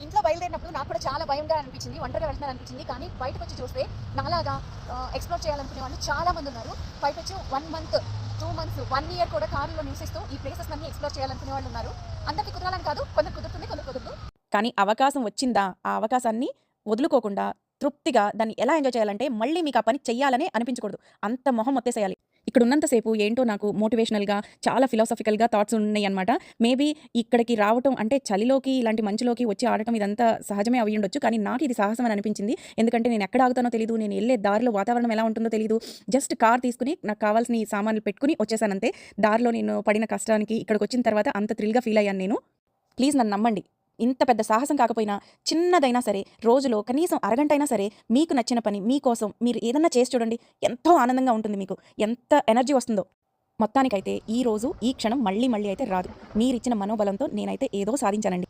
ఇంట్లో బయలుదేరినప్పుడు నాకు కూడా చాలా భయంగా అనిపించింది. ఒంటరిగా వెళ్తున్నాను అనిపించింది. కానీ బయటకొచ్చి చూస్తే నాలాగా ఎక్స్‌ప్లోర్ చేయాలనుకునే వాళ్ళు చాలా మంది ఉన్నారు. పైపెచ్చు 1 మంత్, 2 మంత్స్, 1 ఇయర్ కూడా కారులో నివసిస్తూ ఈ ప్లేసెస్‌లన్నీ ఎక్స్‌ప్లోర్ చేయాలనుకునే వాళ్ళు ఉన్నారు. అందరికి కుదరాలని కాదు. కొందరికి కుదురుతుంది, కొందరికి కుదరదు. కానీ అవకాశం వచ్చిందా, ఆ అవకాశాన్ని వదులుకోకుండా తృప్తిగా దాన్ని ఎలా ఎంజాయ్ చేయాలంటే, మళ్ళీ మీకు ఆ పని చెయ్యాలనే అనిపించకూడదు. అంత మొహం ఒత్తేసేయాలి. ఇక్కడున్నంత సేపు ఏంటో నాకు మోటివేషనల్‌గా, చాలా ఫిలాసాఫికల్‌గా థాట్స్ ఉన్నాయన్నమాట. మేబీ ఇక్కడికి రావటం అంటే చలిలోకి, ఇలాంటి మంచులోకి వచ్చి ఆడటం ఇదంతా సహజమే అయ్యుండొచ్చు. కానీ నాకిది సాహసం అని అనిపించింది. ఎందుకంటే నేను ఎక్కడ ఆగుతానో తెలీదు. నేను ఎళ్ళే దారిలో వాతావరణం ఎలా ఉంటుందో తెలీదు. జస్ట్ కార్ తీసుకొని నాకు కావాల్సిన ఈ సామాన్లు పెట్టుకొని వచ్చేసానంతే. దారిలో నేను పడిన కష్టానికి ఇక్కడికొచ్చిన తర్వాత అంత థ్రిల్‌గా ఫీల్ అయ్యాను నేను. ప్లీజ్ నన్ను నమ్మండి. ఇంత పెద్ద సాహసం కాకపోయినా చిన్నదైనా సరే రోజులో కనీసం అరగంటైనా సరే మీకు నచ్చిన పని మీకోసం మీరు ఏదన్నా చేసి చూడండి. ఎంతో ఆనందంగా ఉంటుంది మీకు. ఎంత ఎనర్జీ వస్తుందో. మొత్తానికైతే ఈ రోజు, ఈ క్షణం మళ్ళీ మళ్ళీ అయితే రాదు. మీరిచ్చిన మనోబలంతో నేనైతే ఏదో సాధించానండి.